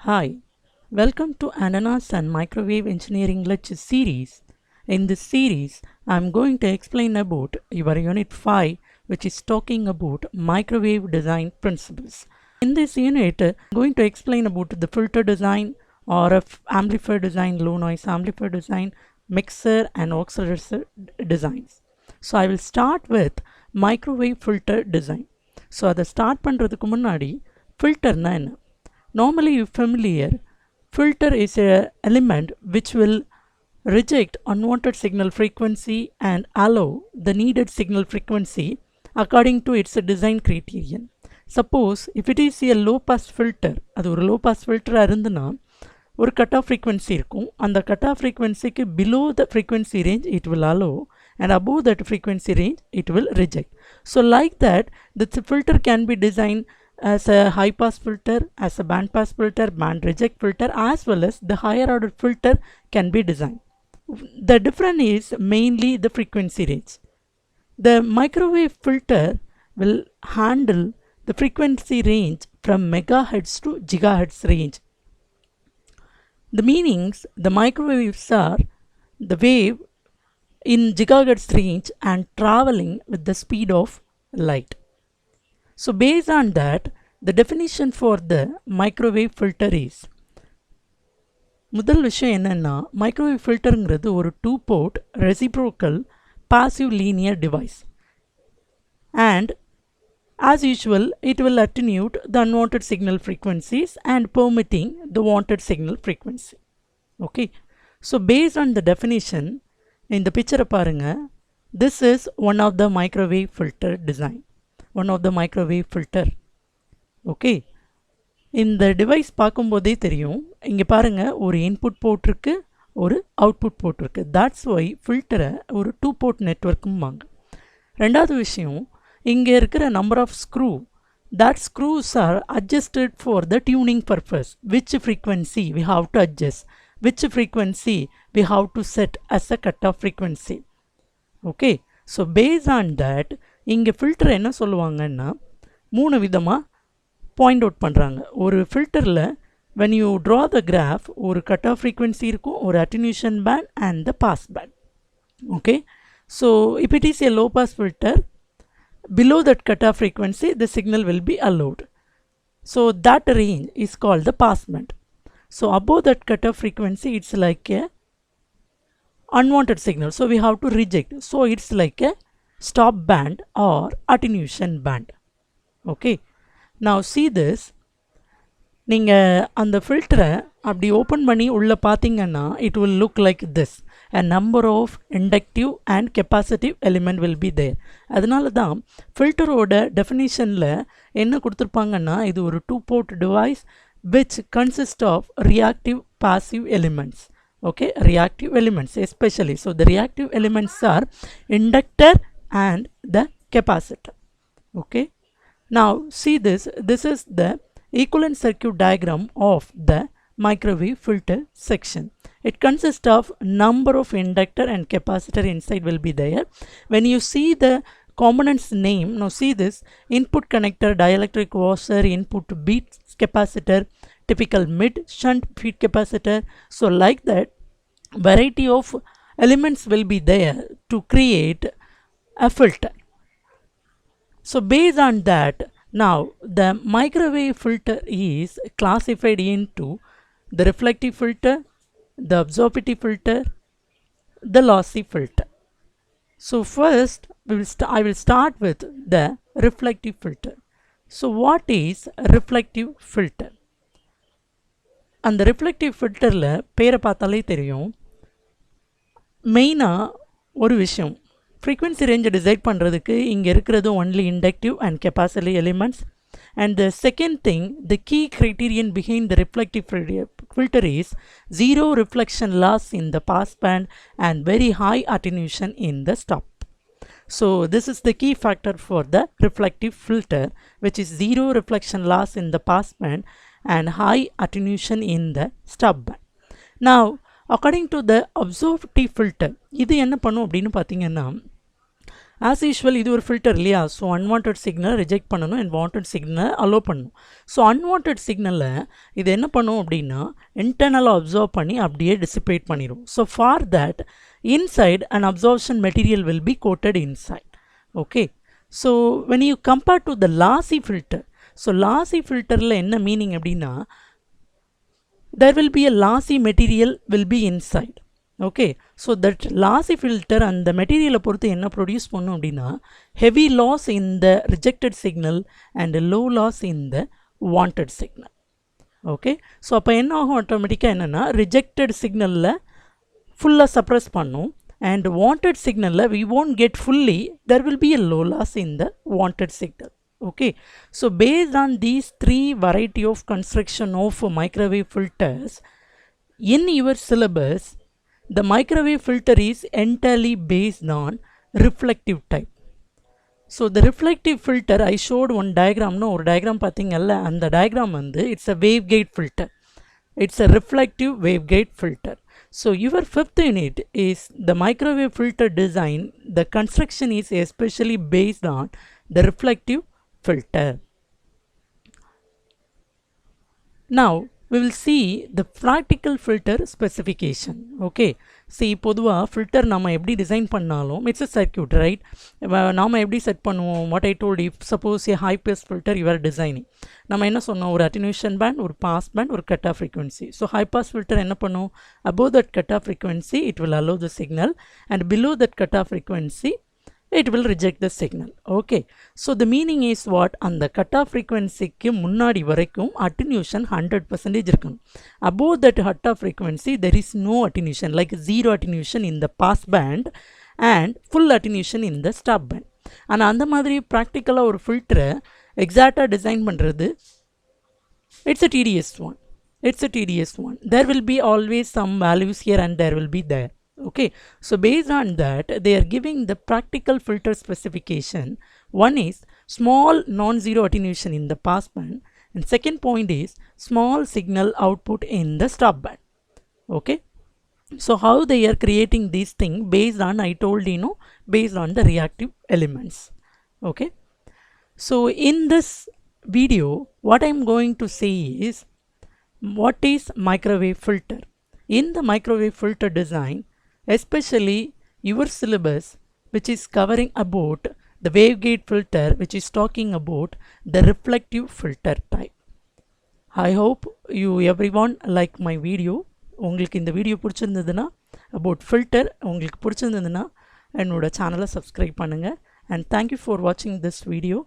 Hi, welcome to Ananas and Microwave Engineering Lecture Series. In this series, I am going to explain about your Unit 5, which is talking about microwave design principles. In this unit, I am going to explain about the filter design, RF amplifier design, low noise amplifier design, mixer and oscillator designs. So I will start with microwave filter design. So அதை start பண்ணுறதுக்கு முன்னாடி ஃபில்டர்னா என்ன? Normally you're familiar, filter is an element which will reject unwanted signal frequency and allow the needed signal frequency according to its design criterion. Suppose if it is a low pass filter, அது ஒரு low pass filter இருந்துனா ஒரு cut off frequency இருக்கும். அந்த cut off frequency க்கு below the frequency range it will allow and above that frequency range it will reject. So like that, the filter can be designed as a high pass filter, as a band pass filter, band reject filter, as well as the higher order filter can be designed. The difference is mainly the frequency range. The microwave filter will handle the frequency range from megahertz to gigahertz range. The meanings, the microwaves are the wave in gigahertz range and traveling with the speed of light. So based on that, the definition for the microwave filter is, முதல் விஷயம் என்னன்னா microwave filterங்கிறது ஒரு 2-port reciprocal passive linear device, and as usual it will attenuate the unwanted signal frequencies and permitting the wanted signal frequency. Okay, so based on the definition in the picture பாருங்க, this is one of the microwave filter design, one of the microwave filter. Okay, இந்த device பார்க்கும்போதே தெரியும். இங்கே பாருங்கள், ஒரு input port இருக்குது, ஒரு output port இருக்குது. தட்ஸ் ஒய் ஃபில்டரை ஒரு 2-port நெட்வொர்க்கும் வாங்க. ரெண்டாவது விஷயம், இங்கே இருக்கிற number of screw, that screws are adjusted for the tuning purpose. Which frequency we have to adjust, which frequency we have to set as a cutoff frequency. Okay, so based on that, இங்கே filter என்ன சொல்லுவாங்கன்னா 3 விதமாக point out பண்ணுறாங்க. ஒரு ஃபில்டரில் when you draw the graph, ஒரு cut off frequency இருக்கும், ஒரு attenuation band and the pass band. Okay, so if it is a low pass filter, below that cut off frequency the signal will be allowed, so that range is called the pass band. So above that cut off frequency it's like a unwanted signal, so we have to reject, so it's like a stop band or attenuation band. Okay, now see this, நீங்கள் அந்த ஃபில்டரை அப்படி open பண்ணி உள்ளே பார்த்தீங்கன்னா it will look like this, a number of inductive and capacitive element will be there. அதனால தான் ஃபில்டரோட டெஃபினிஷனில் என்ன கொடுத்துருப்பாங்கன்னா, இது ஒரு 2-port device which consists of reactive passive elements. Okay, reactive elements especially, so the reactive elements are inductor and the capacitor. Okay, now see this, this is the equivalent circuit diagram of the microwave filter section. It consists of number of inductor and capacitor inside will be there. When you see the components name, now see this, input connector, dielectric washer, input beat capacitor, typical mid shunt feed capacitor. So like that, variety of elements will be there to create a filter. So based on that, now the microwave filter is classified into the reflective filter, the absorptive filter, the lossy filter. So first I will start with the reflective filter. So what is reflective filter? அந்த reflective filterல பேரை பார்த்தாலே தெரியும், மெயினாக ஒரு விஷயம், frequency range decide பண்ணுறதுக்கு இங்கே இருக்கிறது only inductive and capacitive elements. And the second thing, the key criterion behind the reflective filter is zero reflection loss in the pass band and very high attenuation in the stop. So this is the key factor for the reflective filter, which is zero reflection loss in the pass band and high attenuation in the stop band. Now according to the absorptive filter, இது என்ன பண்ணும் அப்படின்னு பார்த்தீங்கன்னா, as usual இது ஒரு filter இல்லையா, so unwanted signal reject பண்ணணும் and wanted signal allow பண்ணணும். ஸோ unwanted signal இது என்ன பண்ணும் அப்படின்னா internal absorb பண்ணி அப்படியே dissipate பண்ணிடும். So for that inside an absorption material will be coated inside. Okay, so when you compare to the lossy filter, so lossy filterல என்ன meaning அப்படின்னா there will be a lossy material will be inside. Okay, so that lossy filter and the material பொறுத்து என்ன produce பண்ணும் அப்படின்னா heavy loss in the rejected signal and low loss in the wanted signal. Okay, so அப்போ என்ன ஆகும், ஆட்டோமேட்டிக்காக என்னென்னா rejected signalல ஃபுல்லாக suppress பண்ணும் and wanted signal we won't get fully, there will be a low loss in the wanted signal. Okay, so based on these three variety of construction of microwave filters in your syllabus, the microwave filter is entirely based on reflective type. So the reflective filter I showed one diagram, no or diagram pathingalla, and the diagram vandu it's a waveguide filter, it's a reflective waveguide filter. So your fifth unit is the microwave filter design. The construction is especially based on the reflective filter. Now we will see the practical filter specification. Okay, see பொதுவா filter நாம எப்படி design பண்ணாலும் it's a circuit, right? நாம எப்படி set பண்ணுவோம், what I told you, suppose a high pass filter you are designing, நம்ம என்ன சொன்னோம், ஒரு attenuation band, ஒரு pass band, ஒரு cutoff frequency. So high pass filter என்ன பண்ணும், above that cutoff frequency it will allow the signal and below that cutoff frequency it will reject the signal. Okay, so the meaning is what, அந்த cutoff frequency க்கு முன்னாடி வரைக்கும் attenuation 100% இருக்கும். Above that cutoff frequency there is no attenuation, like zero attenuation in the pass band and full attenuation in the stop band. ஆனால் அந்த மாதிரி ப்ராக்டிக்கலாக ஒரு ஃபில்டரை எக்ஸாக்டாக டிசைன் பண்ணுறது it's a tedious one. It's a tedious one. There will be always some values here and there will be there. Okay, so based on that they are giving the practical filter specification. One is small non-zero attenuation in the pass band, and second point is small signal output in the stop band. Okay, so how they are creating this thing based on, I told you know, based on the reactive elements. Okay, so in this video what I am going to say is what is microwave filter. In the microwave filter design, especially your syllabus which is covering about the waveguide filter, which is talking about the reflective filter type. I hope you everyone like my video. உங்களுக்கு இந்த video பிடிச்சிருந்ததுன்னா about filter உங்களுக்கு பிடிச்சிருந்ததுன்னா என்னோட சேனலை subscribe பண்ணுங்கள், and thank you for watching this video.